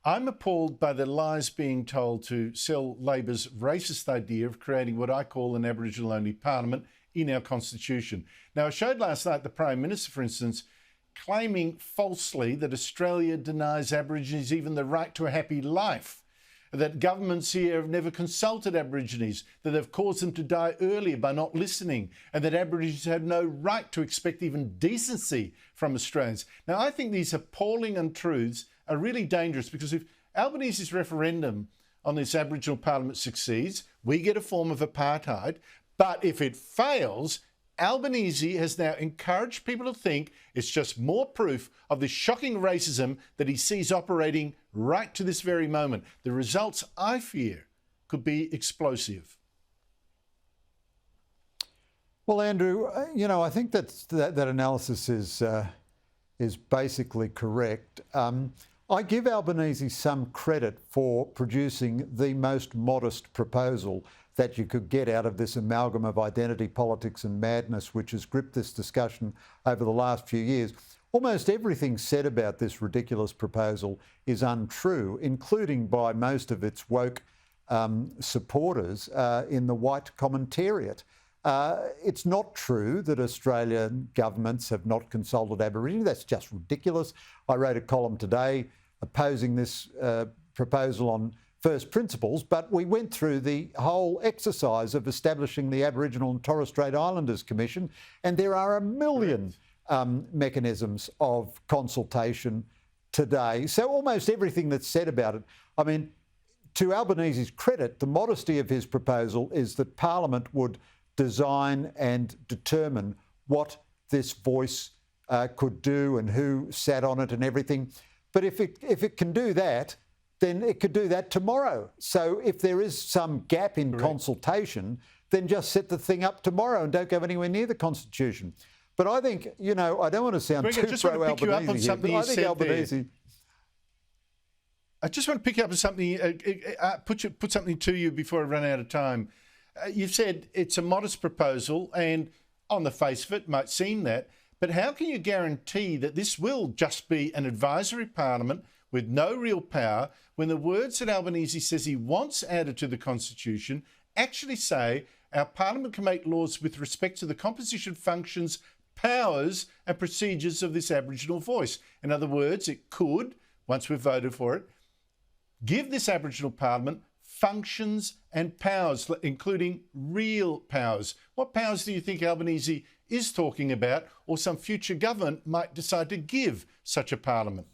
I'm appalled by the lies being told to sell Labor's racist idea of creating what I call an Aboriginal-only parliament in our constitution. Now, I showed last night the Prime Minister, for instance, claiming falsely that Australia denies Aborigines even the right to a happy life, that governments here have never consulted Aborigines, that they've caused them to die earlier by not listening, and that Aborigines have no right to expect even decency from Australians. Now, I think these appalling untruths are really dangerous, because if Albanese's referendum on this Aboriginal Parliament succeeds, we get a form of apartheid. But if it fails, Albanese has now encouraged people to think it's just more proof of the shocking racism that he sees operating right to this very moment. The results, I fear, could be explosive. Well, Andrew, I think that analysis is basically correct. I give Albanese some credit for producing the most modest proposal that you could get out of this amalgam of identity politics and madness which has gripped this discussion over the last few years. Almost everything said about this ridiculous proposal is untrue, including by most of its woke supporters in the white commentariat. It's not true that Australian governments have not consulted Aborigines. That's just ridiculous. I wrote a column today opposing this proposal on first principles, but we went through the whole exercise of establishing the Aboriginal and Torres Strait Islanders Commission, and there are a million mechanisms of consultation today. So almost everything that's said about it, I mean, to Albanese's credit, the modesty of his proposal is that Parliament would design and determine what this voice could do and who sat on it and everything. But if it can do that, then it could do that tomorrow. So if there is some gap in consultation, then just set the thing up tomorrow and don't go anywhere near the Constitution. But I think, I don't want to sound too pro-Albanese here, but I think Albanese... I just want to pick up on something, put something to you before I run out of time. You've said it's a modest proposal, and on the face of it might seem that, but how can you guarantee that this will just be an advisory parliament with no real power when the words that Albanese says he wants added to the Constitution actually say our parliament can make laws with respect to the composition, functions, powers and procedures of this Aboriginal voice? In other words, it could, once we've voted for it, give this Aboriginal parliament functions and powers, including real powers. What powers do you think Albanese is talking about, or some future government might decide to give such a parliament?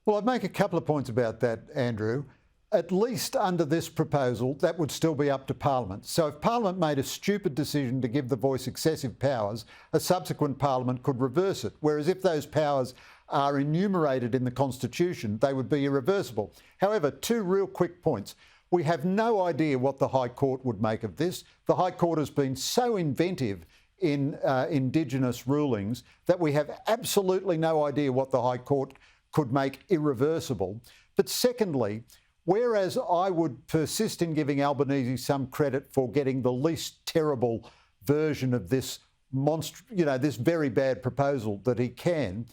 Well, I'd make a couple of points about that, Andrew. At least under this proposal, that would still be up to Parliament. So if Parliament made a stupid decision to give the voice excessive powers, a subsequent Parliament could reverse it. Whereas if those powers are enumerated in the Constitution, they would be irreversible. However, two real quick points. We have no idea what the High Court would make of this. The High Court has been so inventive in Indigenous rulings that we have absolutely no idea what the High Court could make irreversible. But secondly, whereas I would persist in giving Albanese some credit for getting the least terrible version of this this very bad proposal that he can,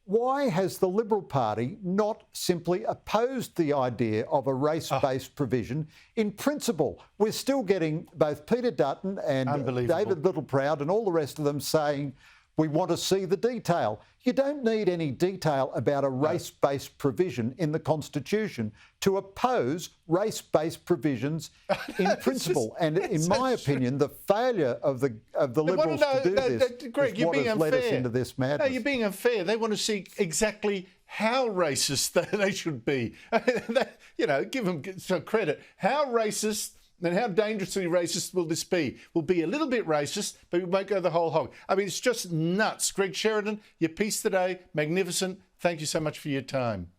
why has the Liberal Party not simply opposed the idea of a race-based provision in principle? We're still getting both Peter Dutton and David Littleproud and all the rest of them saying we want to see the detail. You don't need any detail about a race-based provision in the Constitution to oppose race-based provisions in principle. And in my opinion, the failure of the Liberals to do this Greg, is what has led us into this madness. No, you're being unfair. They want to see exactly how racist they should be. Give them some credit. How racist and how dangerously racist will this be? We'll be a little bit racist, but we won't go the whole hog. I mean, it's just nuts. Greg Sheridan, your piece today, magnificent. Thank you so much for your time.